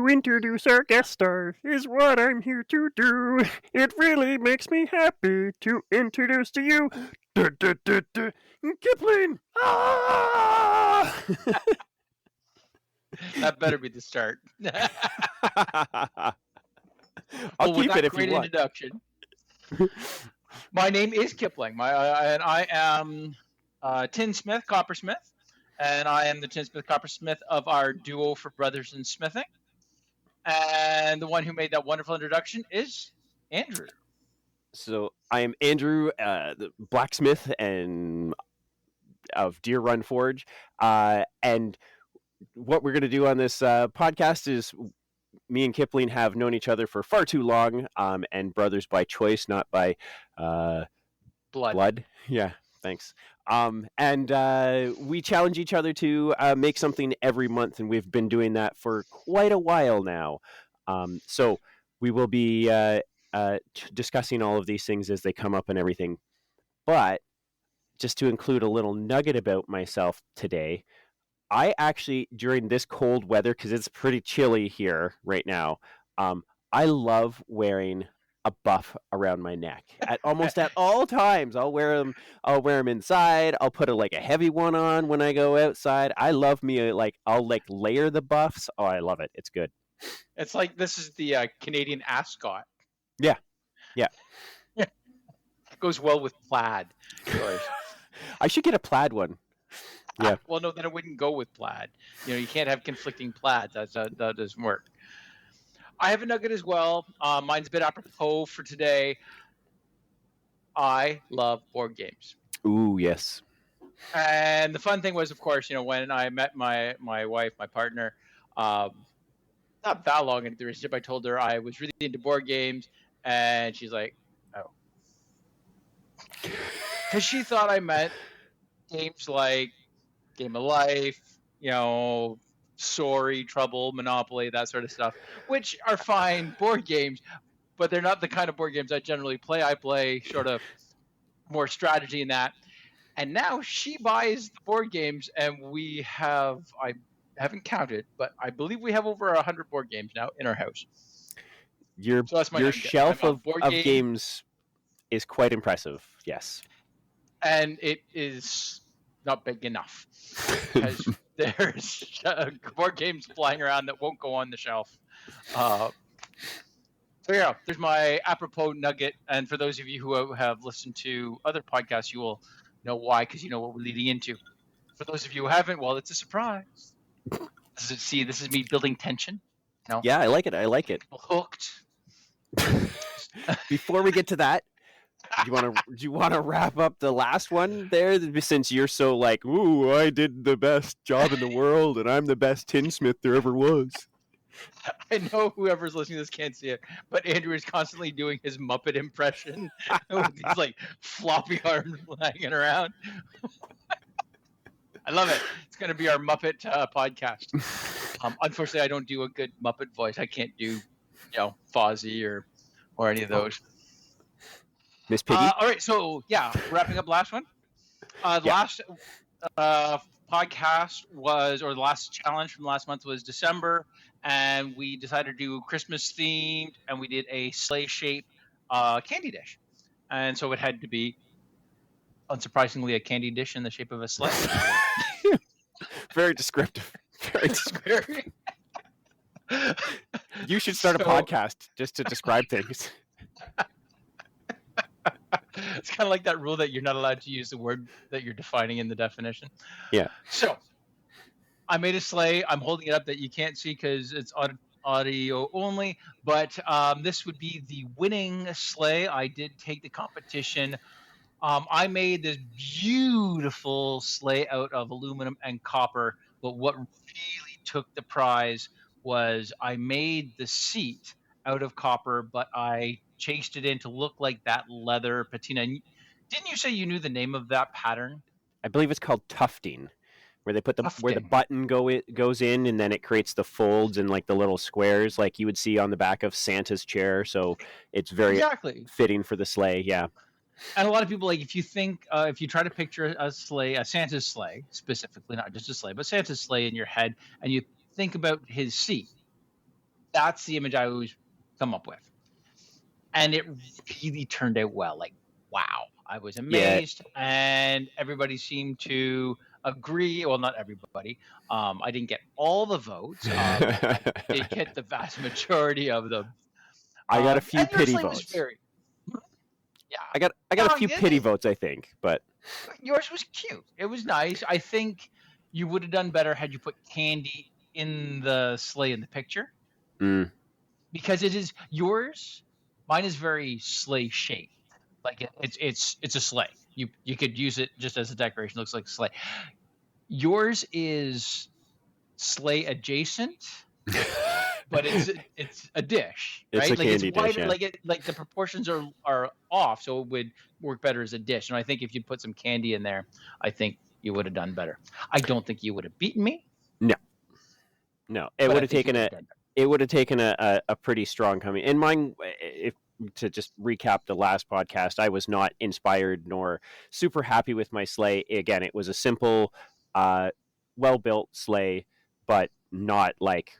introduce our guest star is what I'm here to do. It really makes me happy to introduce to you Kipling. Ah! That better be the start. I'll With keep that it if great you want. introduction. My name is Kipling. And I am tinsmith, coppersmith, and I am the tinsmith, coppersmith of our duo for brothers in smithing. And the one who made that wonderful introduction is Andrew. So I am Andrew, the blacksmith and of Deer Run Forge, and what we're going to do on this podcast is me and Kipling have known each other for far too long, and brothers by choice, not by blood. Yeah, thanks. And we challenge each other to make something every month, and we've been doing that for quite a while now. So we will be discussing all of these things as they come up and everything. But just to include a little nugget about myself today, I actually, during this cold weather, because it's pretty chilly here right now, I love wearing a buff around my neck at almost at all times. I'll wear them. I'll wear them inside. I'll put a heavy one on when I go outside. I love me I'll layer the buffs. Oh, I love it. It's good. It's like this is the Canadian ascot. Yeah. It goes well with plaid. I should get a plaid one. Yeah. Well, no, then it wouldn't go with plaid. You can't have conflicting plaids. That doesn't work. I have a nugget as well. Mine's a bit apropos for today. I love board games. Ooh, yes. And the fun thing was, of course, when I met my wife, my partner, not that long into the relationship, I told her I was really into board games, and she's like, "Oh," because she thought I meant games like Game of Life, Sorry, Trouble, Monopoly, that sort of stuff, which are fine board games, but they're not the kind of board games I generally play. I play sort of more strategy in that. And now she buys the board games, and I haven't counted, but I believe we have over 100 board games now in our house. Your shelf of games is quite impressive, yes. And it is not big enough because there's board games flying around that won't go on the shelf. So yeah, there's my apropos nugget. And for those of you who have listened to other podcasts, you will know why, because you know what we're leading into. For those of you who haven't, well, it's a surprise. This is me building tension. Yeah, I like it. Hooked. Before we get to that, do you want to wrap up the last one there, since you're so ooh, I did the best job in the world and I'm the best tinsmith there ever was? I know whoever's listening to this can't see it, but Andrew is constantly doing his Muppet impression with these floppy arms hanging around. I love it. It's going to be our Muppet podcast. Unfortunately, I don't do a good Muppet voice. I can't do, Fozzie or any of those. Miss Piggy. All right, so yeah, wrapping up last one. Last podcast the last challenge from last month was December, and we decided to do Christmas themed, and we did a sleigh shape candy dish, and so it had to be, unsurprisingly, a candy dish in the shape of a sleigh. Very descriptive. Very descriptive. You should start a podcast just to describe things. It's kind of like that rule that you're not allowed to use the word that you're defining in the definition. Yeah. So I made a sleigh. I'm holding it up that you can't see because it's audio only, but this would be the winning sleigh. I did take the competition. I made this beautiful sleigh out of aluminum and copper, but what really took the prize was I made the seat out of copper, but I chased it in to look like that leather patina. Didn't you say you knew the name of that pattern? I believe it's called tufting, where they put where the button goes in, and then it creates the folds and the little squares like you would see on the back of Santa's chair. So it's very fitting for the sleigh. Yeah. And a lot of people, if you try to picture a Santa's sleigh specifically, not just a sleigh, but Santa's sleigh in your head, and you think about his seat, That's the image I always come up with. And it really turned out well. Like, wow, I was Yeah. amazed, and everybody seemed to agree. Well, not everybody. I didn't get all the votes, but I did get the vast majority of them. I got a few And your pity sleigh was votes. very, yeah. I got a No, few pity votes, I think, but yours was cute. It was nice. I think you would have done better had you put candy in the sleigh in the picture, mm, because it is yours. Mine is very sleigh shaped. Like it's a sleigh. You could use it just as a decoration. It looks like a sleigh. Yours is sleigh adjacent, but it's a dish, it's a right? Like it's candy dish. wider. Yeah. Like the proportions are off, so it would work better as a dish. And I think if you put some candy in there, I think you would have done better. I don't think you would have beaten me, No, no, it but would I have think you taken would a have done better. it would have taken a pretty strong coming. In mine, if to just recap the last podcast, I was not inspired nor super happy with my sleigh. Again, it was a simple, uh, well built sleigh, but not like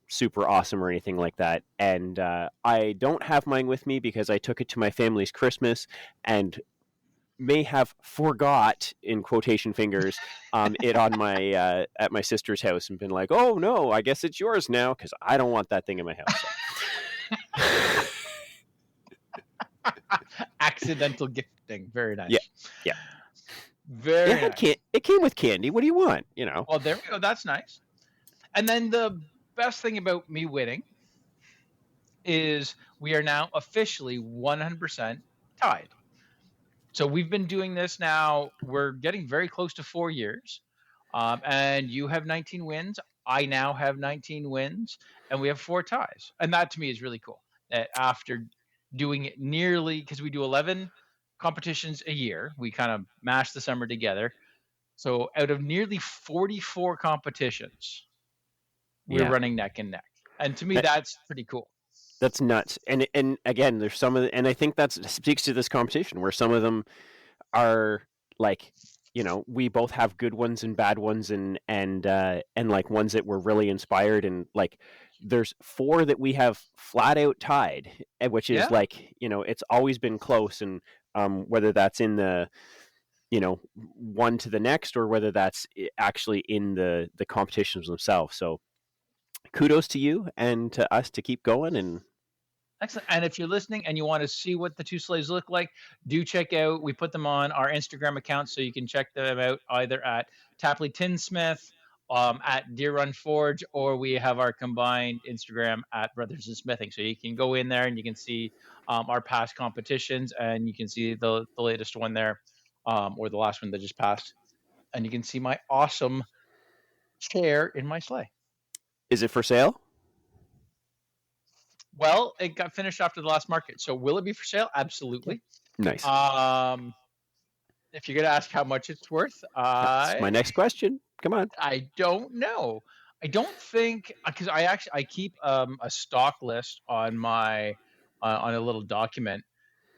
super awesome or anything like that. And I don't have mine with me because I took it to my family's Christmas and may have forgot in quotation fingers it on my at my sister's house and been like, oh no, I guess it's yours now because I don't want that thing in my house. So. Accidental gifting, very Yeah, nice, yeah. very nice. It came with candy. What do you want? You know. Well, there we go. That's nice. And then the best thing about me winning is we are now officially 100% tied. So we've been doing this now. We're getting very close to 4 years. And you have 19 wins. I now have 19 wins, and we have 4 ties. And that to me is really cool. That after doing it nearly, because we do 11 competitions a year, we kind of mash the summer together. So out of nearly 44 competitions, we're Yeah. running neck and neck. And to me, That, that's pretty cool. that's nuts. And again, there's some of the, and I think that speaks to this competition where some of them are like, you know, we both have good ones and bad ones and like ones that were really inspired, and like there's four that we have flat out tied, which is Yeah. like, you know, it's always been close. And whether that's in the, you know, one to the next or whether that's actually in the competitions themselves. So kudos to you and to us to keep going. And Excellent. And if you're listening and you want to see what the two slaves look like, do check out. We put them on our Instagram account, so you can check them out either at Tapley Tinsmith, at Deer Run Forge, or we have our combined Instagram at Brothers and Smithing. So you can go in there and you can see our past competitions, and you can see the latest one there, or the last one that just passed, and you can see my awesome chair in my sleigh. is it for sale? Well, it got finished after the last market. So will it be for sale? Absolutely. Nice. If you're going to ask how much it's worth, That's my next question. Come on. I don't know. I don't think, because I keep a stock list on my on a little document,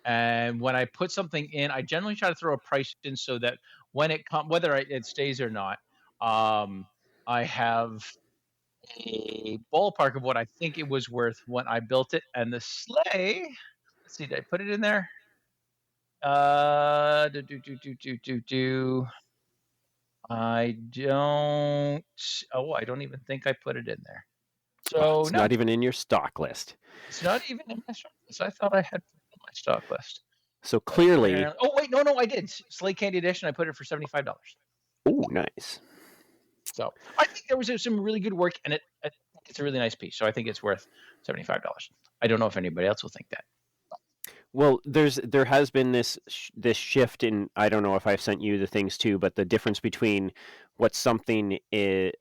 and when I put something in, I generally try to throw a price in so that when it comes, whether it stays or not, I have a ballpark of what I think it was worth when I built it. And the sleigh, let's see, did I put it in there? I don't. Oh, I don't even think I put it in there. Oh, So it's no, not even in your stock list. it's not even in my stock list. I thought I had put it in my stock list. So But clearly, apparently, oh wait, no, I did. Sleigh Candy Edition. I put it for $75. oh, nice. So I think there was some really good work, and it's a really nice piece. So I think it's worth $75. I don't know if anybody else will think that. Well, there has been this shift in, I don't know if I've sent you the things too, but the difference between what something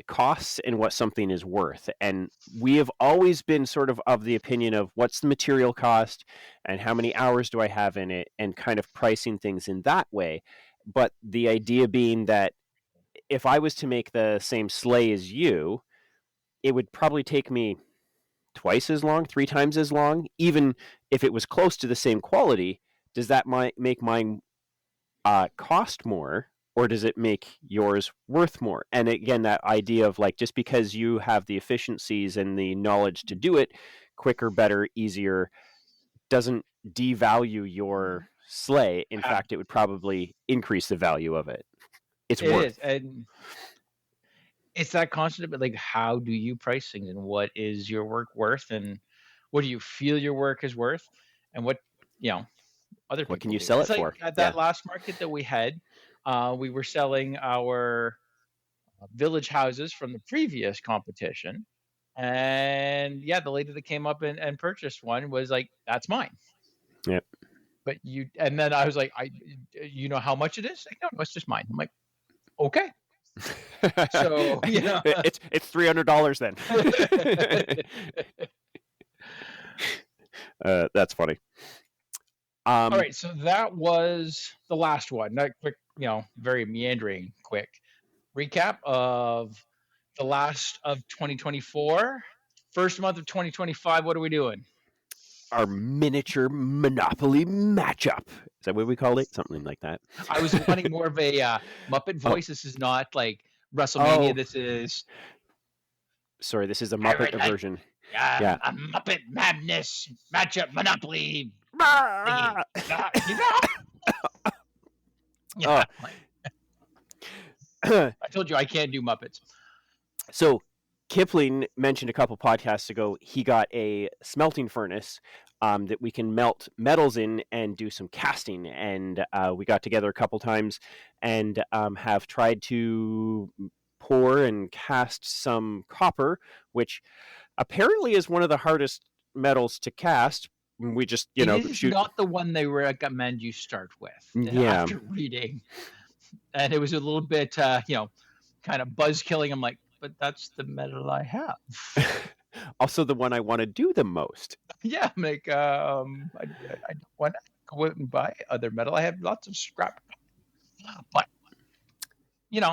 costs and what something is worth. And we have always been sort of the opinion of what's the material cost and how many hours do I have in it, and kind of pricing things in that way. But the idea being that if I was to make the same sleigh as you, it would probably take me twice as long, three times as long, even if it was close to the same quality. Does that make mine cost more, or does it make yours worth more? And again, that idea of like, just because you have the efficiencies and the knowledge to do it quicker, better, easier, doesn't devalue your sleigh. In Uh, fact, it would probably increase the value of it. It's it worth. is, and it's that constant, but like, how do you price things, and what is your work worth, and what do you feel your work is worth, and what other What can people you do. sell It's it like for? at Yeah. that last market that we had, we were selling our village houses from the previous competition. And yeah, the lady that came up and purchased one was like, "That's mine." Yep. But and then I was like, you know how much it is? Like, no, no, it's just mine. I'm like, okay. So, it's $300 then. That's funny. All right. So that was the last one. Not quick, very meandering, quick recap of the last of 2024. First month of 2025. What are we doing? Our miniature Monopoly matchup. Is that what we called it? Something like that. I was wanting more of a Muppet voice. This is not like WrestleMania. Oh. This is. Sorry, this is a Muppet version. Yeah, a Muppet Madness matchup Monopoly. Yeah. I told you I can't do Muppets. So Kipling mentioned a couple podcasts ago, he got a smelting furnace that we can melt metals in and do some casting. And we got together a couple times and have tried to pour and cast some copper, which apparently is one of the hardest metals to cast. We just, it is shoot. Not the one they recommend you start with. Yeah. After reading, and it was a little bit, kind of buzz killing. I'm like, but that's the metal I have. Also, the one I want to do the most. Yeah, I'm like, I don't want to go out and buy other metal. I have lots of scrap, but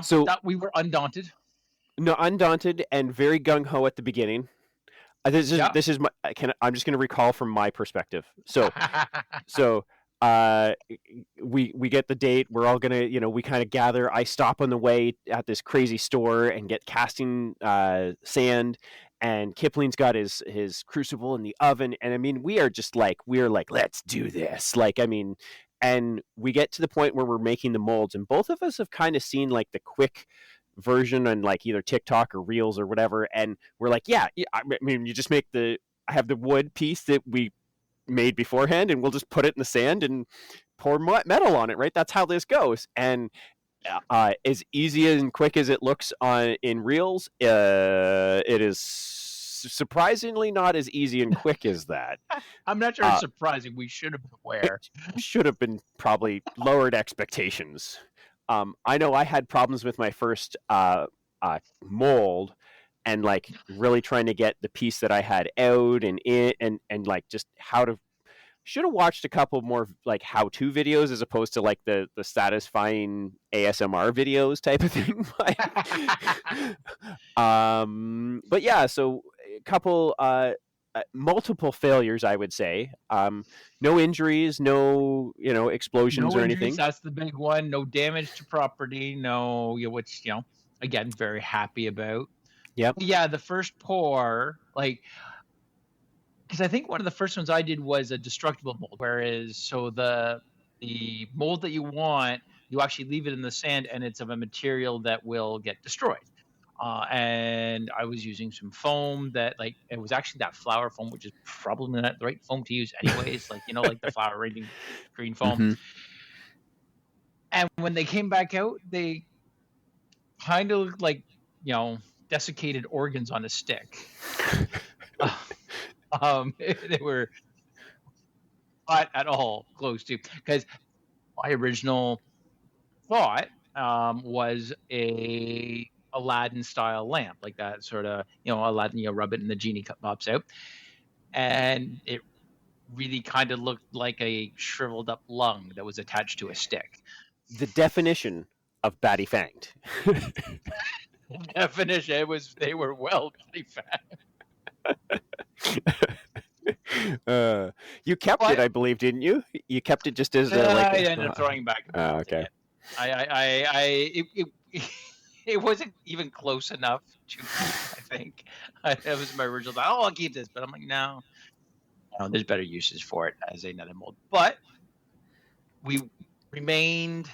so that we were undaunted. No, undaunted and very gung ho at the beginning. This is my. I'm just going to recall from my perspective. So we get the date. We're all gonna, we kind of gather. I stop on the way at this crazy store and get casting sand. And Kipling's got his crucible in the oven. And I mean, we're like, let's do this. Like, I mean, and we get to the point where we're making the molds, and both of us have kind of seen like the quick version on like either TikTok or Reels or whatever, and we're like, yeah, I mean, you just make I have the wood piece that we made beforehand, and we'll just put it in the sand and pour metal on it, right? That's how this goes. And as easy and quick as it looks in Reels, it is surprisingly not as easy and quick as that. I'm not sure it's surprising. We should have been aware. Should have been probably lowered expectations. I know I had problems with my first mold, and like really trying to get the piece that I had out and in, and like just how to. Should have watched a couple more like how-to videos as opposed to like the satisfying ASMR videos type of thing. But yeah, so a couple multiple failures, I would say. No injuries, no explosions or anything. That's the big one. No damage to property. No, which again, very happy about. Yep. Yeah, the first pour, like, because I think one of the first ones I did was a destructible mold. Whereas, so the mold that you want, you actually leave it in the sand, and it's of a material that will get destroyed. And I was using some foam that, like, it was actually that flower foam, which is probably not the right foam to use anyways. Like, like the flower raging green foam. Mm-hmm. And when they came back out, they kind of looked like, desiccated organs on a stick. They were not at all close to, because my original thought was a Aladdin style lamp, like that sort of, Aladdin, rub it and the genie pops out. And it really kind of looked like a shriveled up lung that was attached to a stick. The definition of batty fanged. Definition, they were well batty fanged. You kept it, I believe, didn't you? You kept it just as I ended up throwing back. Okay. It it wasn't even close enough to keep, I think. That was my original thought. Oh, I'll keep this, but I'm like, no, no, there's better uses for it as another mold. But we remained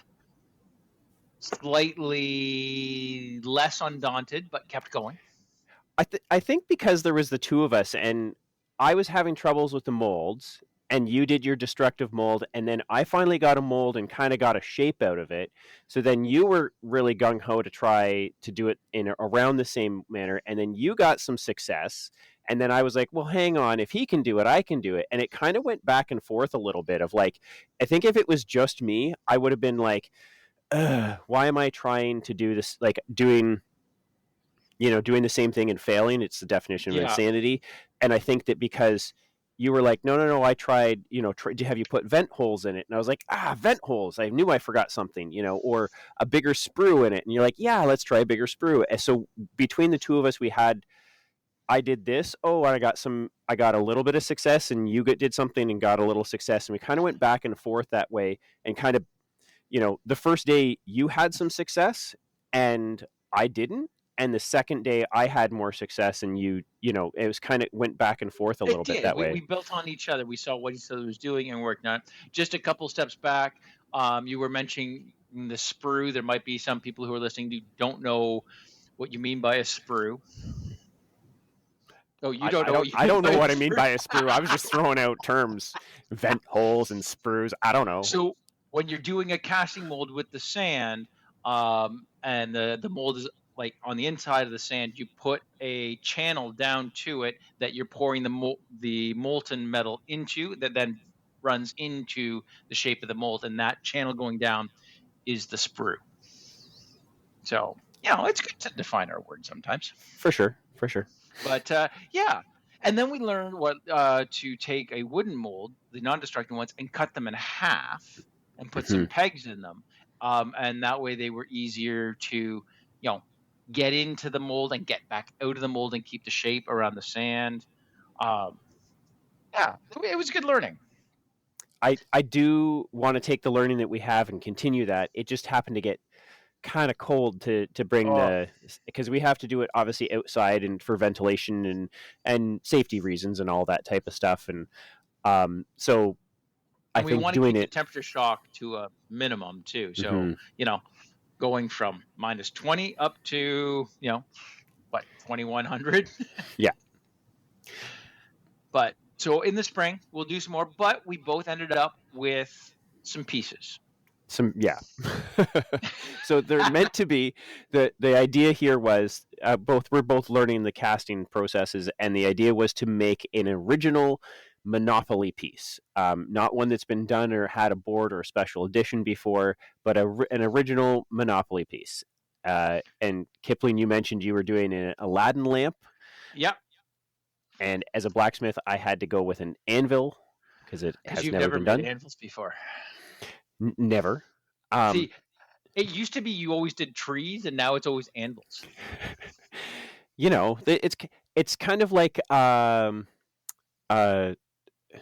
slightly less undaunted, but kept going. I think because there was the two of us, and I was having troubles with the molds, and you did your destructive mold, and then I finally got a mold and kind of got a shape out of it. So then you were really gung ho to try to do it in around the same manner, and then you got some success. And then I was like, well, hang on, if he can do it, I can do it. And it kind of went back and forth a little bit of like, I think if it was just me, I would have been like, why am I trying to do this? Like doing the same thing and failing. It's the definition of Yeah, insanity. And I think that because you were like, no, no, no, I tried, have you put vent holes in it? And I was like, vent holes. I knew I forgot something, or a bigger sprue in it. And you're like, yeah, let's try a bigger sprue. And so between the two of us, I did this. Oh, I got a little bit of success, and you did something and got a little success. And we kind of went back and forth that way, and kind of, the first day you had some success and I didn't. And the second day I had more success, and it was kind of went back and forth a it little bit did. that We way. built on each other. We saw what each other was doing and worked on. Just a couple steps back, you were mentioning the sprue. There might be some people who are listening who don't know what you mean by a sprue. Oh, you don't know what you I mean don't by know a what I mean sprue. by a sprue. I was just throwing out terms, vent holes and sprues. I don't know. So when you're doing a casting mold with the sand, and the mold is like on the inside of the sand, you put a channel down to it that you're pouring the molten metal into, that then runs into the shape of the mold, and that channel going down is the sprue. So it's good to define our words sometimes. For sure, for sure. But yeah, and then we learned what to take a wooden mold, the non-destructive ones, and cut them in half and put some Mhm. pegs in them, and that way they were easier to get into the mold and get back out of the mold and keep the shape around the sand. Um, yeah, it was good learning. I do want to take the learning that we have and continue that. It just happened to get kind of cold to bring Oh, because we have to do it obviously outside and for ventilation and safety reasons and all that type of stuff. And so I and we think want to doing keep the it. temperature shock to a minimum too. So Mhm. going from -20 up to what, 2100. Yeah. But so in the spring, we'll do some more, but we both ended up with some pieces. Yeah. So they're meant to be. The idea here was we're both learning the casting processes, and the idea was to make an original Monopoly piece, not one that's been done or had a board or a special edition before, but an original Monopoly piece. And Kipling, you mentioned you were doing an Aladdin lamp, Yep, and as a blacksmith, I had to go with an anvil because it because has you've never never been made done. anvils before. Never. Um, See, it used to be you always did trees, and now it's always anvils. it's kind of like uh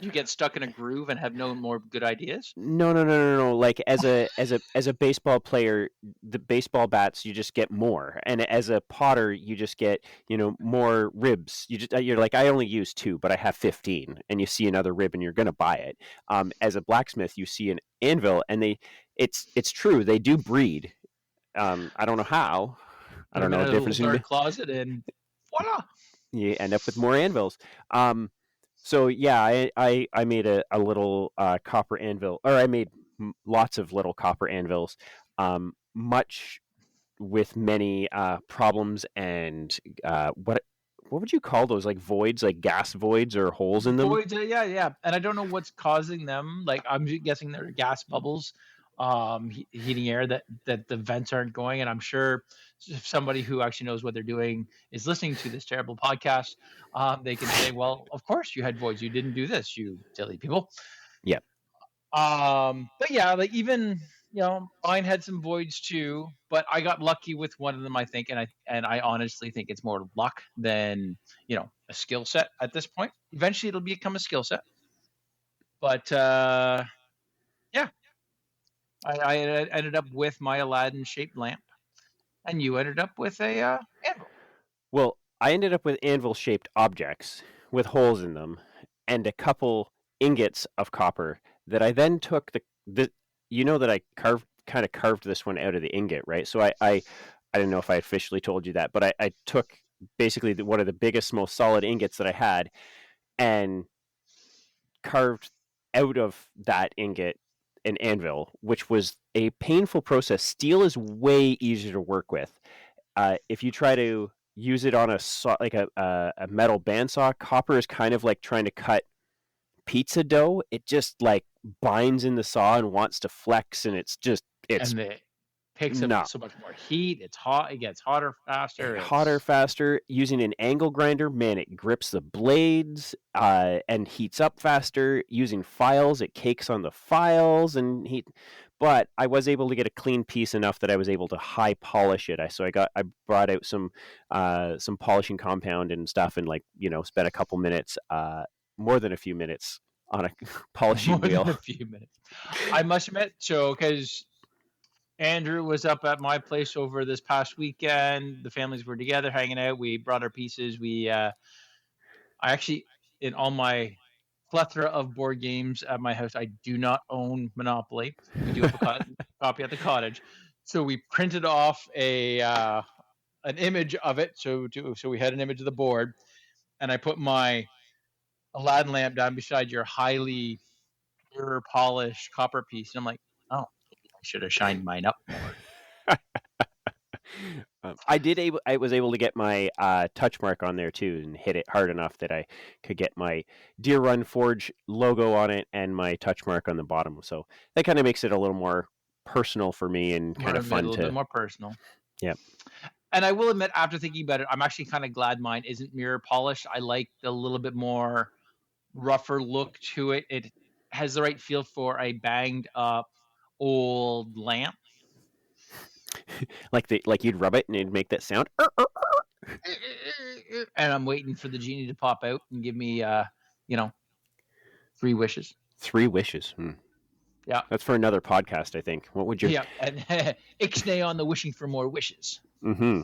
You get stuck in a groove and have no more good ideas. no, no, no, no, no, like as a baseball player, the baseball bats you just get more, and as a potter you just get more ribs. You're like, I only use 2 but I have 15, and you see another rib and you're going to buy it. As a blacksmith you see an anvil, and it's true, they do breed. I don't know how. I Put don't them in know a the little difference between. dark closet, and voila! You end up with more anvils. So yeah, I made a little copper anvil, or I made lots of little copper anvils, much with many problems and what would you call those, like voids, like gas voids or holes in them? Voids, yeah, yeah. And I don't know what's causing them. Like, I'm guessing they're gas bubbles, heating air that the vents aren't going. And I'm sure if somebody who actually knows what they're doing is listening to this terrible podcast, they can say, "Well, of course you had voids. You didn't do this, you silly people." Yeah. But yeah, like even mine had some voids too, but I got lucky with one of them, I think, and I honestly think it's more luck than a skill set at this point. Eventually, it'll become a skill set, but yeah, I ended up with my Aladdin shaped lamp, and you ended up with a anvil. Well, I ended up with anvil-shaped objects with holes in them and a couple ingots of copper that I then took the you know that I kind of carved this one out of the ingot, right? So I don't know if I officially told you that, but I took basically one of the biggest, most solid ingots that I had and carved out of that ingot an anvil, which was a painful process. Steel is way easier to work with. If you try to use it on a saw, like a metal bandsaw, copper is kind of like trying to cut pizza dough. It just like binds in the saw and wants to flex, and it's And it picks up not so much more heat. It's hot. It gets hotter faster. hotter It's faster. Using an angle grinder, man, it grips the blades and heats up faster. Using files, it cakes on the files and heat. But I was able to get a clean piece enough that I was able to high polish it. I brought out some polishing compound and stuff, and spent a couple minutes, more than a few minutes on a more polishing than wheel. a few minutes. I must admit, so because Andrew was up at my place over this past weekend. The families were together hanging out. We brought our pieces. I actually, in all my plethora of board games at my house, I do not own Monopoly. We do have a copy at the cottage. So we printed off an image of it. So we had an image of the board, and I put my Aladdin lamp down beside your highly mirror polished copper piece. And I'm like, oh, I should have shined mine up more. I was able to get my touch mark on there too and hit it hard enough that I could get my Deer Run Forge logo on it and my touch mark on the bottom. So that kind of makes it a little more personal for me and kind of A fun little bit to. more personal. Yeah. And I will admit, after thinking about it, I'm actually kind of glad mine isn't mirror polished. I like the little bit more rougher look to it. It has the right feel for a banged up old lamp. like you'd rub it and it'd make that sound. And I'm waiting for the genie to pop out and give me, 3 wishes. 3 wishes. Yeah. That's for another podcast, I think. What would you? Yeah. And ixnay on the wishing for more wishes. Mm-hmm.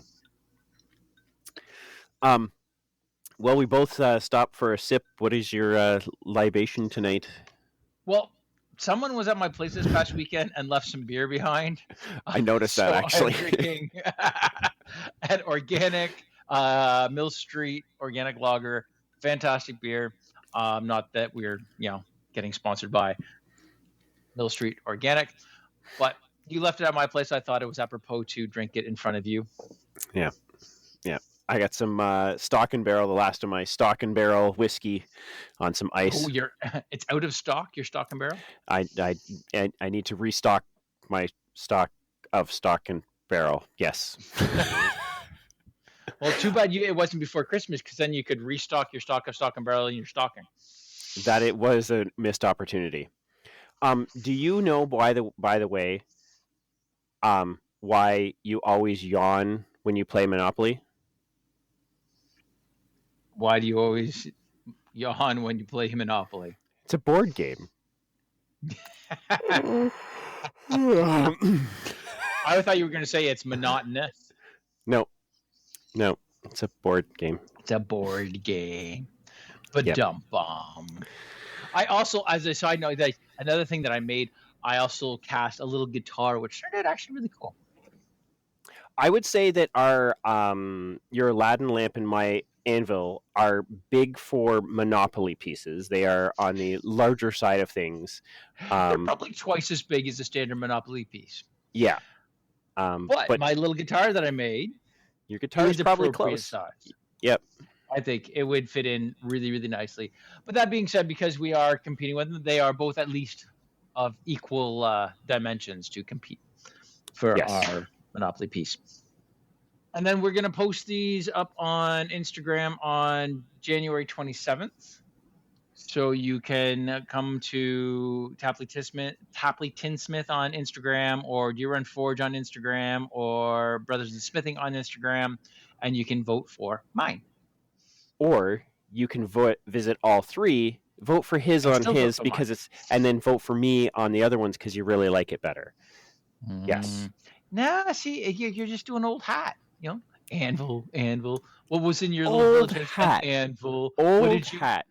Well, we both stopped for a sip. What is your libation tonight? Well, someone was at my place this past weekend and left some beer behind. I noticed that actually. I'm drinking an organic Mill Street organic lager, fantastic beer. Not that we're getting sponsored by Mill Street Organic, but you left it at my place. I thought it was apropos to drink it in front of you. Yeah. I got some Stock and Barrel, the last of my Stock and Barrel whiskey, on some ice. Oh, it's out of stock. Your Stock and Barrel. I need to restock my stock of Stock and Barrel. Yes. Well, too bad it wasn't before Christmas, because then you could restock your stock of Stock and Barrel in your stocking. That it was a missed opportunity. Do you know, by the way, why you always yawn when you play Monopoly? Why do you always yawn when you play Monopoly? It's a board game. I thought you were going to say it's monotonous. No, it's a board game. It's a board game. But dump bomb. I also, as a side note, another thing that I made, I also cast a little guitar, which turned out actually really cool. I would say that your Aladdin lamp and my anvil are big for Monopoly pieces. They are on the larger side of things. They're probably twice as big as a standard Monopoly piece. Yeah. But my little guitar that I made, your guitar is probably close. Size. Yep. I think it would fit in really, really nicely. But that being said, because we are competing with them, they are both at least of equal dimensions to compete for our Monopoly piece. And then we're going to post these up on Instagram on January 27th. So you can come to Tapley Tinsmith on Instagram, or Deer Run Forge on Instagram, or Brothers in Smithing on Instagram, and you can vote for mine. Or you can visit all 3 Vote for his I on still vote his for mine. because it's, and then vote for me on the other ones because you really like it better. Yes. Nah, see, you're just doing old hat. Anvil, anvil. What was in your little Old village house? An hat. anvil. What Old did you, hat.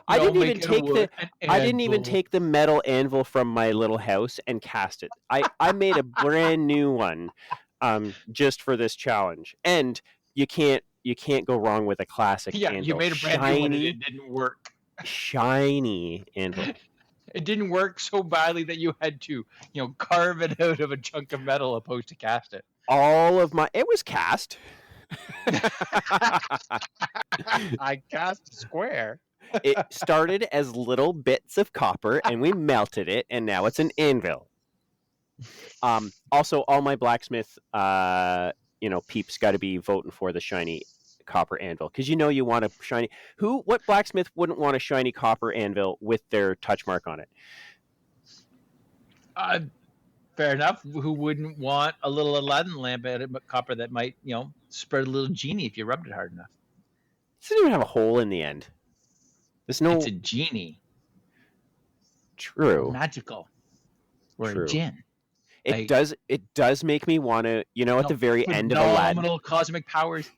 I didn't even make out of take the wood? An I didn't even anvil. take the metal anvil from my little house and cast it. I made a brand new one just for this challenge. And you can't go wrong with a classic Yeah, you anvil. made a brand new one and Shiny, it didn't work. shiny anvil. It didn't work so badly that you had to, carve it out of a chunk of metal opposed to cast it. All of my it was cast. I cast a square. It started as little bits of copper and we melted it and now it's an anvil. Also, all my blacksmith, peeps got to be voting for the shiny copper anvil because you want a shiny. What blacksmith wouldn't want a shiny copper anvil with their touch mark on it? Fair enough. Who wouldn't want a little Aladdin lamp out of copper that might, spread a little genie if you rubbed it hard enough? It doesn't even have a hole in the end. There's It's no a genie. true. Magical. Or a True. djinn. It does make me want to, at the very end of Aladdin. Phenomenal cosmic powers.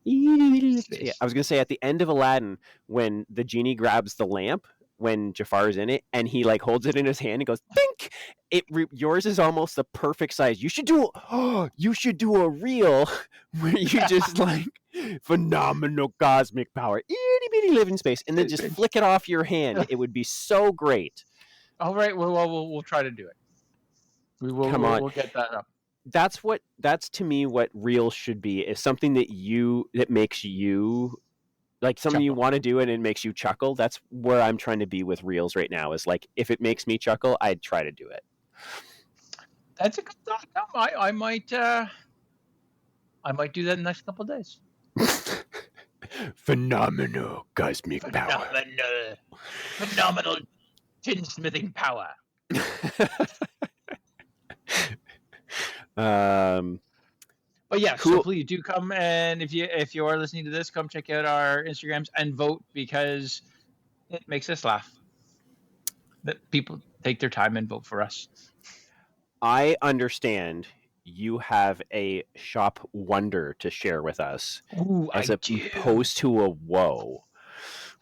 Yeah, I was gonna say at the end of Aladdin when the genie grabs the lamp when Jafar's in it and he like holds it in his hand and goes think. Yours is almost the perfect size. You should do a reel where you just like phenomenal cosmic power, itty bitty live in space, and then just flick it off your hand. It would be so great. All right, well, we'll try to do it. We will. Come on. We'll get that up. That's to me what reels should be, is something that makes you like something Chuckle. you want to do and it makes you chuckle. That's where I'm trying to be with reels right now, is like if it makes me chuckle, I'd try to do it. That's a good thought. No, I might do that in the next couple of days. Phenomenal cosmic power. Phenomenal tinsmithing power. But yeah, cool. So please do come, and if you are listening to this, come check out our Instagrams and vote because it makes us laugh that people take their time and vote for us. I understand you have a shop wonder to share with us. Ooh, as opposed to a woe,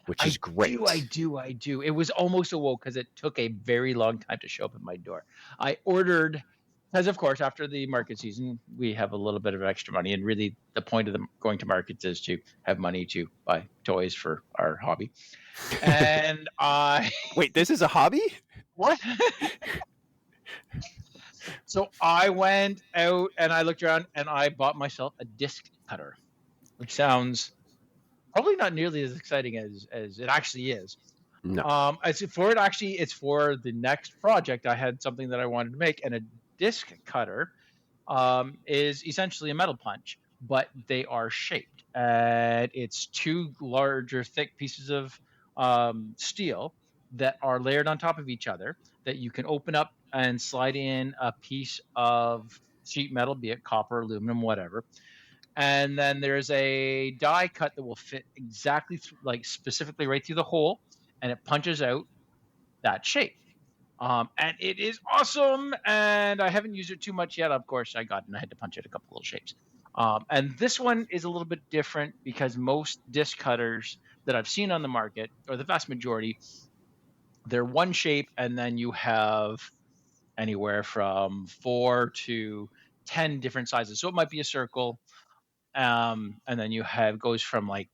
which is great. I do. It was almost a woe because it took a very long time to show up at my door. I ordered, because of course, after the market season, we have a little bit of extra money. And really, the point of going to markets is to have money to buy toys for our hobby. And Wait, this is a hobby? What? So I went out and I looked around and I bought myself a disc cutter, which sounds probably not nearly as exciting as it actually is. No. It's for the next project. I had something that I wanted to make, and a disc cutter is essentially a metal punch, but they are shaped. It's two larger, thick pieces of steel that are layered on top of each other that you can open up and slide in a piece of sheet metal, be it copper, aluminum, whatever. And then there's a die cut that will fit exactly specifically right through the hole, and it punches out that shape. And it is awesome, and I haven't used it too much yet. Of course, I had to punch it a couple little shapes. And this one is a little bit different because most disc cutters that I've seen on the market, or the vast majority, they're one shape, and then you have anywhere from 4 to 10 different sizes. So it might be a circle, and then you have goes from like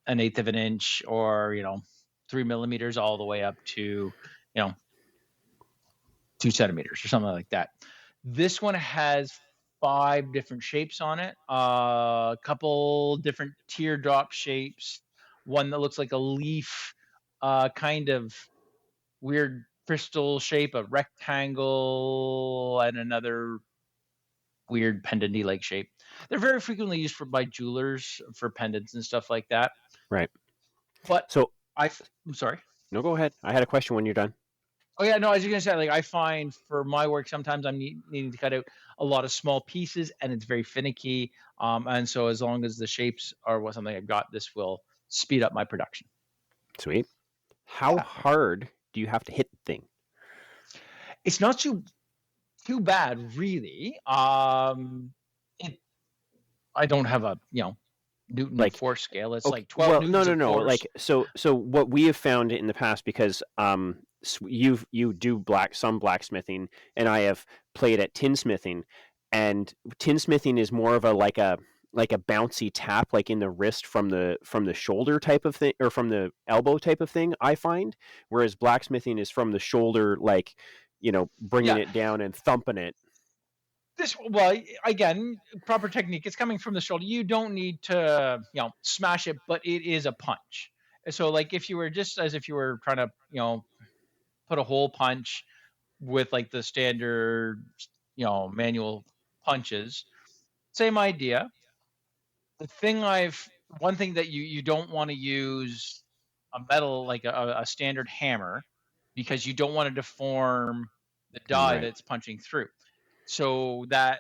1/8 of an inch or 3 millimeters all the way up to 2 centimeters or something like that. This one has 5 different shapes on it, a couple different teardrop shapes, one that looks like a leaf, kind of weird crystal shape, a rectangle, and another weird pendant-y like shape. They're very frequently used by jewelers for pendants and stuff like that. Right. But so I'm sorry. No, go ahead. I had a question when you're done. Oh yeah, no, I was just gonna say, I find for my work sometimes I'm needing to cut out a lot of small pieces, and it's very finicky. And so as long as the shapes are something I've got, this will speed up my production. Sweet. How Yeah, hard do you have to hit the thing? it's not too bad, really. It, I don't have a Newton Like, force scale. It's okay, like 12 well, no, newtons no, of no. force. Like, so what we have found in the past, because you do some blacksmithing, and I have played at tinsmithing, and tinsmithing is more of a bouncy tap, like in the wrist from the shoulder type of thing, or from the elbow type of thing, I find, whereas blacksmithing is from the shoulder, like, bringing Yeah, it down and thumping it. this well again, proper technique. It's coming from the shoulder. You don't need to smash it, but it is a punch. So like if you were just as if you were trying to put a hole punch with like the standard manual punches, same idea. The thing I've one thing that you don't want to use a metal like a standard hammer because you don't want to deform the die Right. that's punching through. So that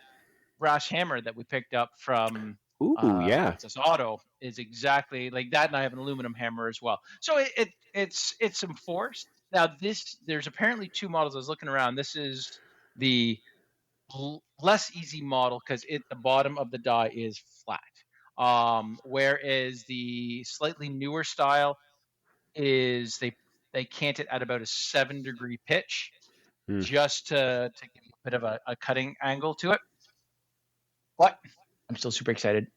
brass hammer that we picked up from Ooh, yeah. Princess Auto is exactly like that, and I have an aluminum hammer as well. So it's some force. Now there's apparently two models. I was looking around. This is the less easy model because the bottom of the die is flat. Whereas the slightly newer style is they cant it at about a 7-degree pitch Hmm. just to give you a bit of a cutting angle to it. But I'm still super excited.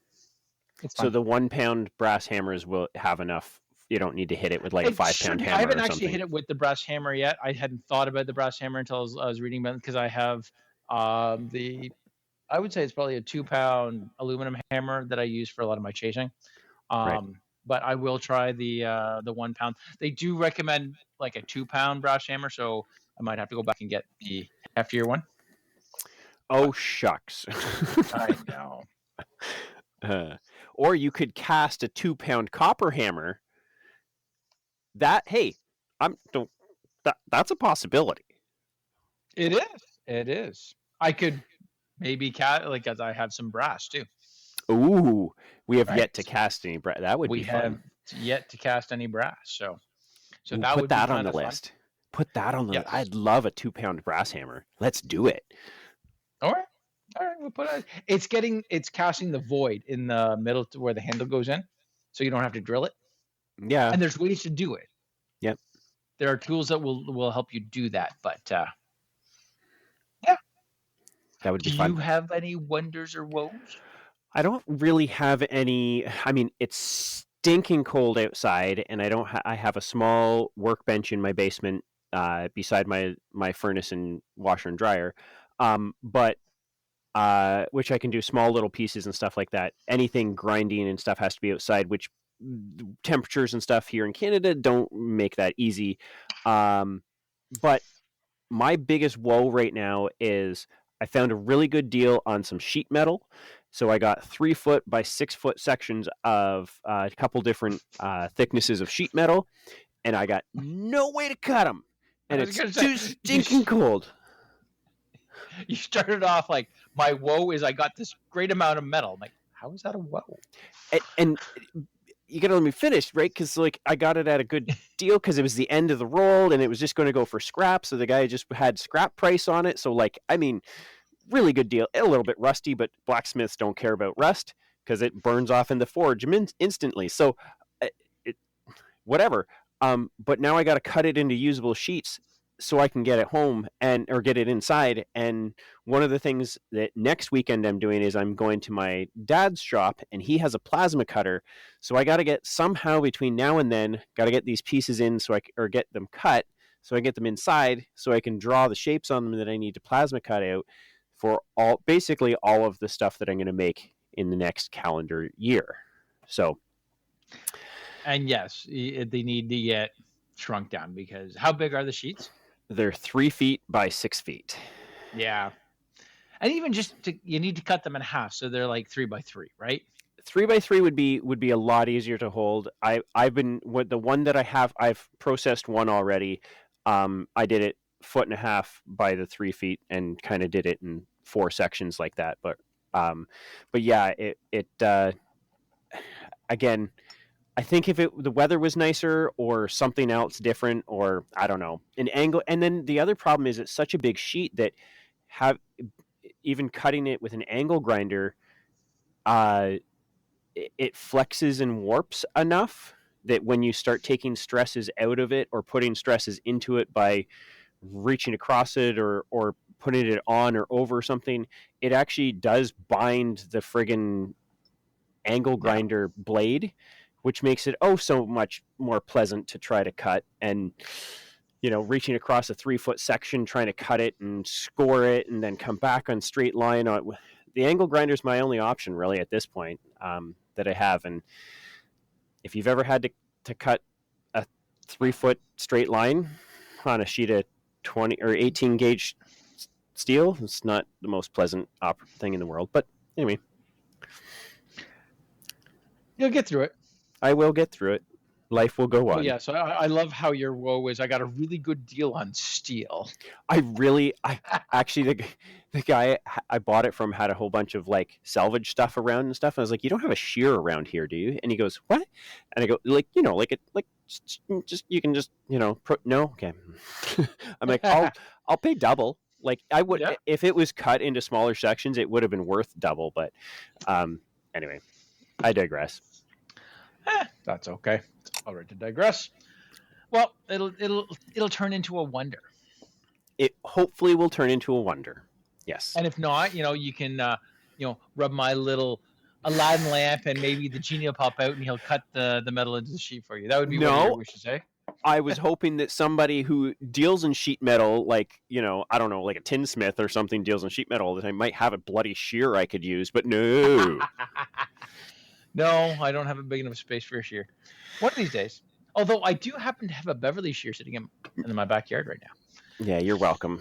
It's So fun. the 1 pound brass hammers will have enough. You don't need to hit it with like a It 5 pound shouldn't. I hammer haven't or actually something. hit it with the brass hammer yet. I hadn't thought about the brass hammer until I was reading about it because I have the I would say it's probably a 2 pound aluminum hammer that I use for a lot of my chasing. Right. But I will try the 1 pound. They do recommend like a 2 pound brass hammer, so I might have to go back and get the heftier one. Oh, But shucks. I know. Uh, or you could cast a 2 pound copper hammer. That, hey, I'm don't that's a possibility. It is. It is. I could maybe like as I have some brass too, Ooh, we have right? yet to cast any. That would We be fun. have yet to cast any brass, so Ooh, that put would be that on kind the of fun. list. Put that on the. Yes. I'd love a 2 pound brass hammer. Let's do it. All right. All right. We'll put it. It's casting the void in the middle to where the handle goes in, so you don't have to drill it. Yeah. And there's ways to do it. Yep. There are tools that will help you do that. But yeah. That would be Do fun. you have any wonders or woes? I don't really have any. I mean, it's stinking cold outside, and I don't. I have a small workbench in my basement, beside my furnace and washer and dryer, but which I can do small little pieces and stuff like that. Anything grinding and stuff has to be outside, which temperatures and stuff here in Canada don't make that easy. But my biggest woe right now is I found a really good deal on some sheet metal. So I got 3 foot by 6 foot sections of a couple different thicknesses of sheet metal, and I got no way to cut them, I and was it's gonna say too stinking cold. you started off like my woe is I got this great amount of metal. I'm like, how is that a woe? And you gotta let me finish, right? Because like I got it at a good deal because it was the end of the roll and it was just going to go for scrap. So the guy just had scrap price on it. So like, I mean, really good deal. A little bit rusty, but blacksmiths don't care about rust because it burns off in the forge instantly. So it, whatever. But now I got to cut it into usable sheets so I can get it home and or get it inside. And one of the things that next weekend I'm doing is I'm going to my dad's shop and he has a plasma cutter. So I got to get somehow between now and then, got to get these pieces in so or get them cut so I get them inside so I can draw the shapes on them that I need to plasma cut out for basically all of the stuff that I'm going to make in the next calendar year. So And yes, they need to get shrunk down because how big are the sheets? they're 3 feet by 6 feet. Yeah. And even you need to cut them in half, so they're like 3 by 3, right? 3 by 3 would be a lot easier to hold. I've been with the one that I have. I've processed one already. I did it 1.5 feet by the 3 feet and kind of did it in 4 sections like that. But yeah, it again, I think if the weather was nicer or something else different, or I don't know, an angle. And then the other problem is it's such a big sheet that have even cutting it with an angle grinder, uh, it flexes and warps enough that when you start taking stresses out of it or putting stresses into it by reaching across it or putting it on or over something, it actually does bind the friggin' angle Yeah. grinder blade, which makes it oh so much more pleasant to try to cut. And reaching across a 3-foot section trying to cut it and score it and then come back on straight line on the angle grinder is my only option really at this point, that I have. And if you've ever had to cut a 3-foot straight line on a sheet of 20 or 18 gauge steel, it's not the most pleasant thing in the world. But anyway, You'll get through it. I will get through it. Life will go But on. yeah, so I love how your woe is. I got a really good deal on steel. I actually, the guy I bought it from had a whole bunch of like salvage stuff around and stuff. And I was like, "You don't have a shear around here, do you?" And he goes, "What?" And I go, "Like, just you can just, no, okay." I'm like, I'll pay double. Like I would Yeah, if it was cut into smaller sections, it would have been worth double. But anyway, I digress. that's okay. It's all right to digress. Well, it'll turn into a wonder. It hopefully will turn into a wonder. Yes. And if not, you can rub my little Aladdin lamp, and maybe the genie will pop out and he'll cut the metal into the sheet for you. That would be one of your No, wishes, eh? I was hoping that somebody who deals in sheet metal, like, I don't know, like a tinsmith or something deals in sheet metal, that I might have a bloody shear I could use, but no. No, I don't have a big enough space for a shear. One of these days. Although I do happen to have a Beverly shear sitting in my backyard right now. Yeah, you're welcome.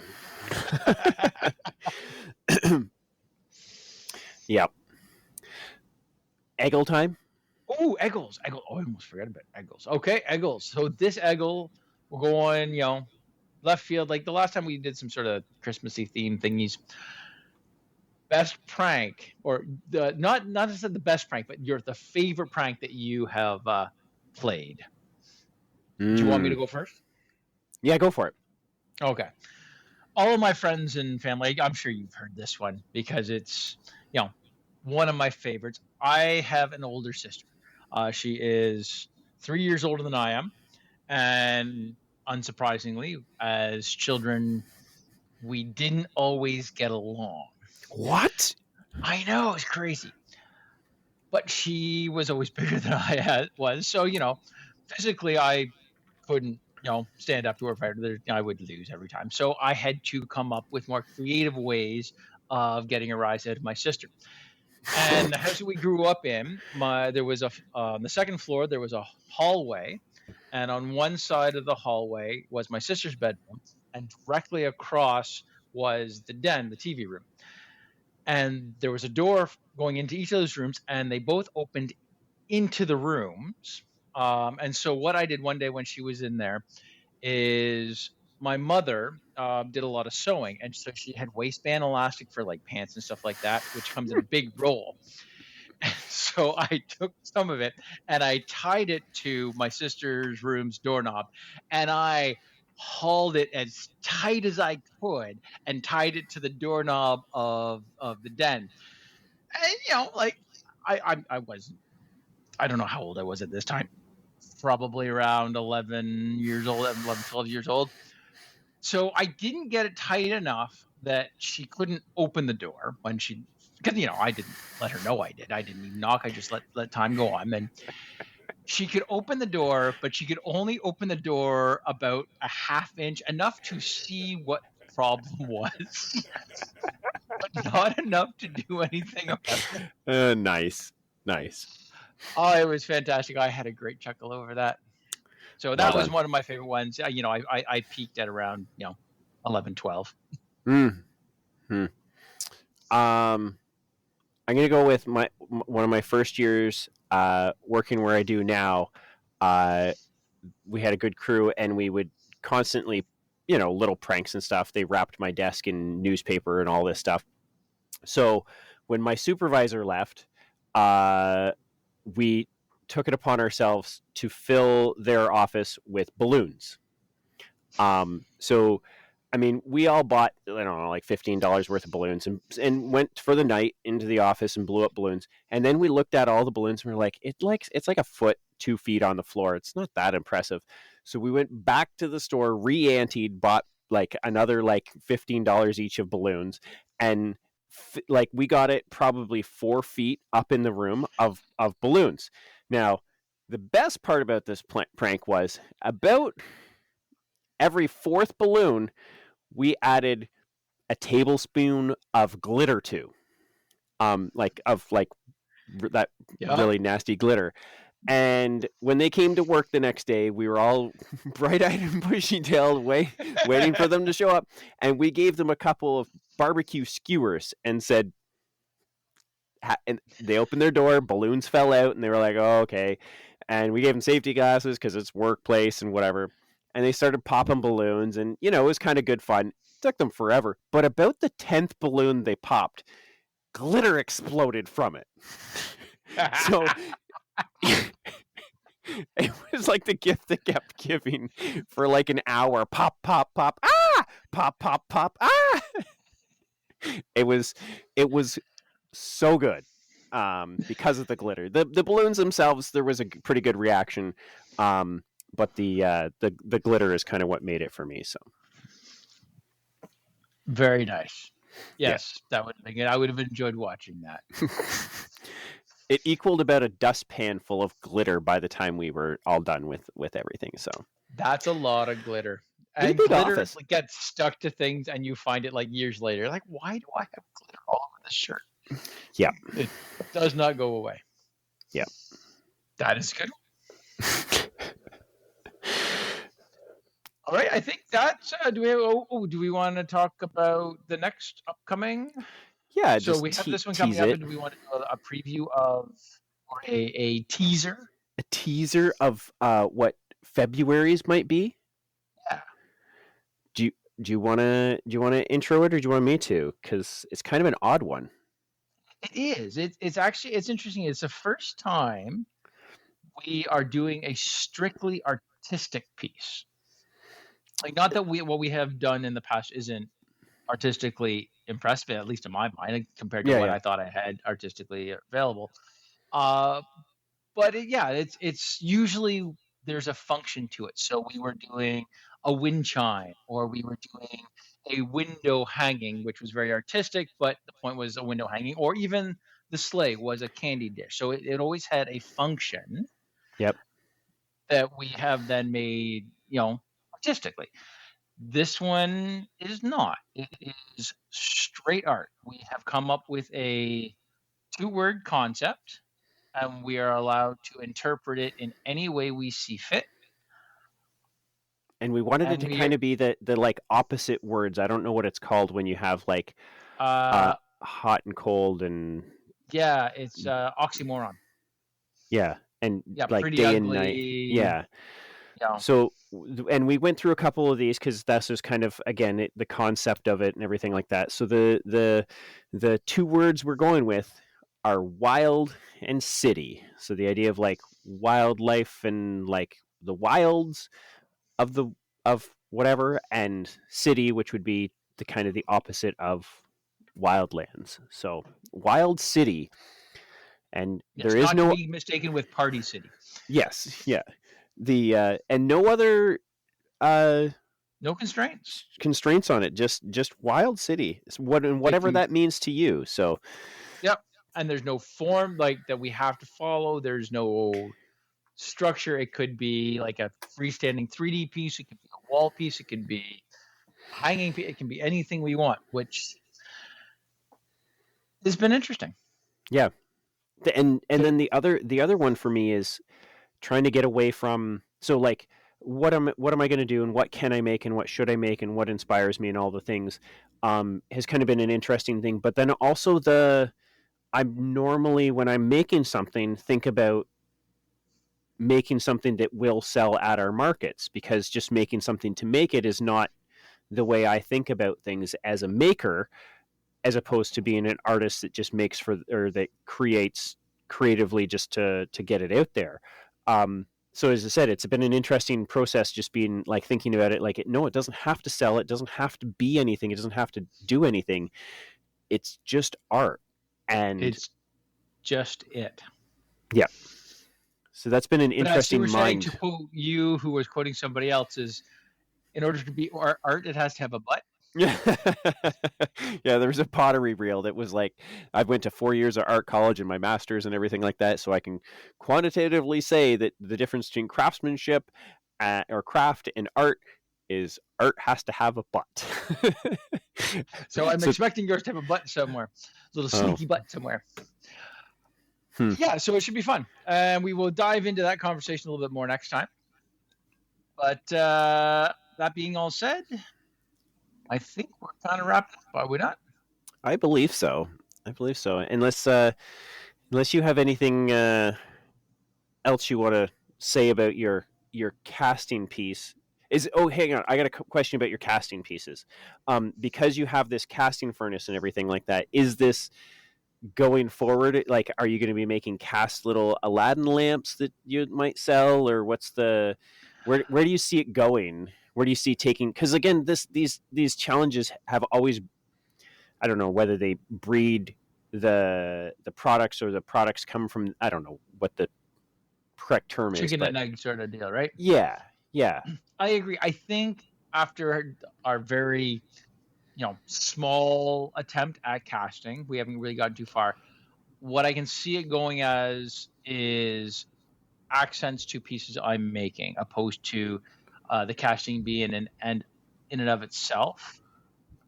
Yep. Eggle time? Oh, eggels. Oh, I almost forgot about eggels. Okay, eggels. So this eggle will go on, left field. Like the last time we did some sort of Christmassy theme thingies. Best prank, or not necessarily the best prank, but the favorite prank that you have played. Do you want me to go first? Yeah, go for it. Okay. All of my friends and family, I'm sure you've heard this one because it's, one of my favorites. I have an older sister. She is 3 years older than I am. And unsurprisingly, as children, we didn't always get along. What? I know, it's crazy. But she was always bigger than I was. So, physically, I couldn't, stand up to her fighter. I would lose every time. So I had to come up with more creative ways of getting a rise out of my sister. And the house that we grew up in, there was on the second floor, there was a hallway. And on one side of the hallway was my sister's bedroom. And directly across was the den, the TV room. And there was a door going into each of those rooms, and they both opened into the rooms. And so what I did one day when she was in there is my mother did a lot of sewing, and so she had waistband elastic for like pants and stuff like that, which comes in a big roll. And so I took some of it and I tied it to my sister's room's doorknob, and I hauled it as tight as I could and tied it to the doorknob of the den. And I don't know how old I was at this time, probably around 11 years old, 11, 12 years old. So I didn't get it tight enough that she couldn't open the door because I didn't let her know I did. I didn't even knock. I just let time go on. And she could open the door, but she could only open the door about a half inch, enough to see what the problem was, but not enough to do anything about it. Nice. Oh, it was fantastic. I had a great chuckle over that. So that was one of my favorite ones. I peaked at around 11, 12. Mm-hmm. I'm gonna go with one of my first years working where I do now. We had a good crew, and we would constantly, little pranks and stuff. They wrapped my desk in newspaper and all this stuff. So when my supervisor left, we took it upon ourselves to fill their office with balloons. So I mean, we all bought, I don't know, like $15 worth of balloons and went for the night into the office and blew up balloons. And then we looked at all the balloons and we're like, it's like a foot, 2 feet on the floor. It's not that impressive. So we went back to the store, re-anteed, bought like another like $15 each of balloons, and like we got it probably 4 feet up in the room of balloons. Now, the best part about this prank was about every fourth balloon we added a tablespoon of glitter to, like that really nasty glitter. And when they came to work the next day, we were all bright-eyed and bushy-tailed, waiting for them to show up. And we gave them a couple of barbecue skewers and said, and they opened their door, balloons fell out, and they were like, oh, okay. And we gave them safety glasses because it's workplace and whatever. And they started popping balloons, and, you know, it was kind of good fun. It took them forever. But about the 10th balloon they popped, glitter exploded from it. So it was like the gift that kept giving for like an hour. Pop, pop, pop, ah! Pop, pop, pop, ah! It was so good because of the glitter. The balloons themselves, there was a pretty good reaction, but the glitter is kind of what made it for me. So very nice. Yes, that would have been good. I would have enjoyed watching that. It equaled about a dustpan full of glitter by the time we were all done with everything. So that's a lot of glitter. And glitter gets stuck to things, and you find it like years later. Like, why do I have glitter all over this shirt? Yeah, it does not go away. Yeah, that is good. All right, I think that's. Do we want to talk about the next upcoming? Yeah, so we have this one coming up, and do we want to do a preview of, or a teaser? A teaser of what February's might be? Yeah. Do you want to intro it, or do you want me to? Because it's kind of an odd one. It is. It's actually, it's interesting. It's the first time we are doing a strictly artistic piece. Like, not that what we have done in the past isn't artistically impressive, at least in my mind, compared to what I thought I had artistically available. But it's usually there's a function to it. So we were doing a wind chime, or we were doing a window hanging, which was very artistic, but the point was a window hanging, or even the sleigh was a candy dish. So it always had a function. Yep. That we have then made, artistically. This one is not. It is straight art. We have come up with a 2-word concept, and we are allowed to interpret it in any way we see fit. And we wanted it to kind of be the like opposite words. I don't know what it's called when you have like hot and cold and. Yeah, it's oxymoron. Yeah, and like day ugly. And night. Yeah. So, and we went through a couple of these because that's just kind of, again, the concept of it and everything like that. So the 2 words we're going with are wild and city. So the idea of like wildlife and like the wilds of whatever, and city, which would be the kind of the opposite of wildlands. So wild city. And there is no, not to be mistaken with Party City. Yes, yeah. The and no other no constraints on it, just wild city, whatever that means to you. So yep. And there's no form like that we have to follow. There's no structure. It could be like a freestanding 3D piece, it could be a wall piece, it could be hanging, it can be anything we want, which has been interesting. Yeah. And then the other one for me is trying to get away from, so like what am I going to do, and what can I make, and what should I make, and what inspires me, and all the things has kind of been an interesting thing. But then also I'm normally, when I'm making something, think about making something that will sell at our markets, because just making something to make it is not the way I think about things as a maker, as opposed to being an artist that just makes or that creates creatively just to get it out there. So as I said, it's been an interesting process, just being like thinking about it. Like, no, it doesn't have to sell. It doesn't have to be anything. It doesn't have to do anything. It's just art. And It's just it. yeah, so that's been an But as you interesting were saying, to mind. quote you, who was quoting somebody else, is in order to be art, it has to have a butt. Yeah, there's a pottery reel that was like, I went to 4 years of art college and my master's and everything like that, so I can quantitatively say that the difference between craftsmanship or craft and art has to have a butt. So I'm So, expecting yours to have a butt somewhere, a little oh, sneaky butt somewhere. hmm. Yeah, so it should be fun. And we will dive into that conversation a little bit more next time. But that being all said, I think we're kind of wrapped up, are we not? I believe so. Unless you have anything else you want to say about your casting piece. Hang on, I got a question about your casting pieces. Because you have this casting furnace and everything like that, is this going forward, like, are you going to be making cast little Aladdin lamps that you might sell, or where do you see it going? Where do you see taking, because again, these challenges have always, I don't know whether they breed the products or the products come from, I don't know what the correct term is, Chicken but and egg sort of deal, right? yeah, yeah. I agree. I think after our very, small attempt at casting, we haven't really gotten too far. What I can see it going as is accents to pieces I'm making, opposed to the casting being an end in and of itself.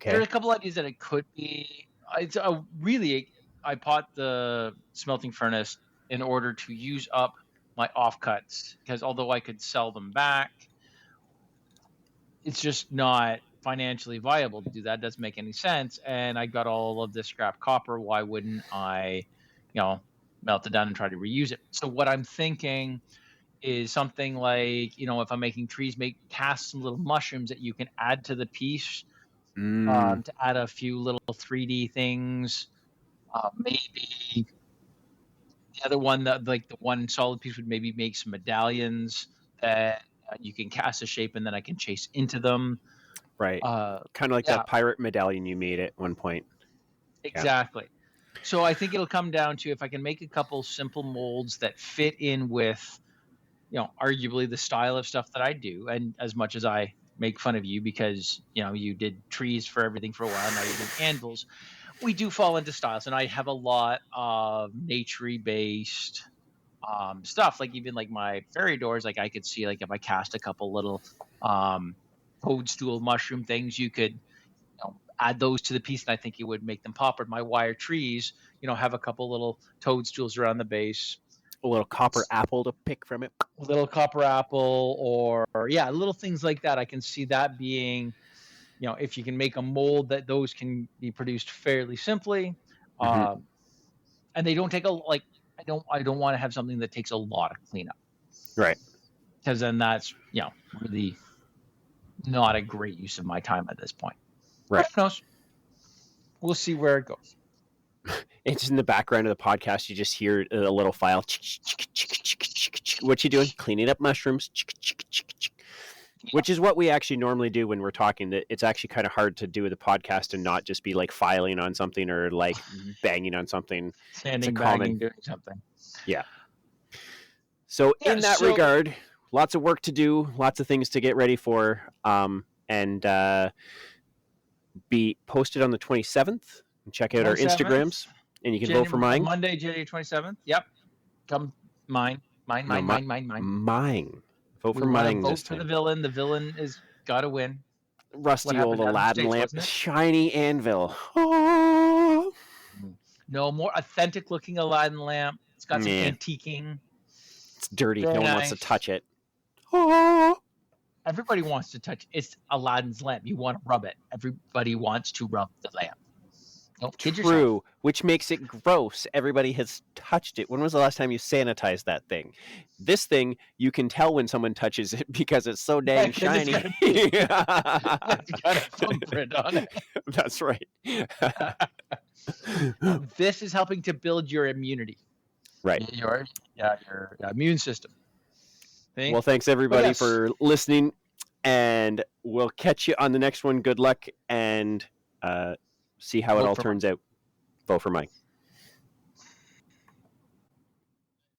There are Okay. a couple ideas that it could be. It's a really, I bought the smelting furnace in order to use up my offcuts, because although I could sell them back, it's just not financially viable to do that. It doesn't make any sense. And I got all of this scrap copper. Why wouldn't I, melt it down and try to reuse it? So what I'm thinking is something like, if I'm making trees, cast some little mushrooms that you can add to the piece, Mm, to add a few little 3D things. Maybe the other one, that like the one solid piece, would maybe make some medallions that you can cast a shape and then I can chase into them. right. Uh, Kind of like yeah, that pirate medallion you made at one point. Yeah. exactly. So I think it'll come down to if I can make a couple simple molds that fit in with, arguably the style of stuff that I do. And as much as I make fun of you because, you did trees for everything for a while, now you do anvils, we do fall into styles. And I have a lot of naturey based stuff, like even like my fairy doors. Like I could see, like if I cast a couple little toadstool mushroom things, you could add those to the piece, and I think it would make them pop. Or my wire trees, have a couple little toadstools around the base, A little copper apple to pick from it. a little copper apple, or little things like that. I can see that being, if you can make a mold, that those can be produced fairly simply, Mm-hmm. and they don't take I don't want to have something that takes a lot of cleanup, Right. because then that's really not a great use of my time at this point. Right. Who knows? We'll see where it goes. It's in the background of the podcast. You just hear a little file. What you doing? Cleaning up mushrooms. Which is what we actually normally do when we're talking. That it's actually kind of hard to do with a podcast and not just be like filing on something or like banging on something. Standing, common- banging, doing something. Yeah. So Yeah, in that so- regard, lots of work to do, lots of things to get ready for, and be posted on the 27th. Check out our 27th. Instagrams, and you can vote for mine. Monday, January 27th. Yep. Come mine. Mine. Mine. Vote for We wanna mine vote this for the time. villain. The villain is got to win. Rusty What old happened out in the Aladdin States, lamp. wasn't it? Shiny anvil. Oh. No, more authentic looking Aladdin lamp. It's got some Yeah. antiquing. It's dirty. Very No one wants to nice. touch it. Oh. Everybody wants to touch. It's Aladdin's lamp. You want to rub it. Everybody wants to rub the lamp. Don't kid yourself. True, which makes it gross. Everybody has touched it. When was the last time you sanitized that thing? This thing, you can tell when someone touches it because it's so dang Yeah, 'cause shiny. It's got a thumbprint on it. That's right. This is helping to build your immunity. Right. Your immune system. See? Well, thanks But everybody yes, for listening, and we'll catch you on the next one. Good luck, and see how it vote all for Mike. turns out. Vote for Mike.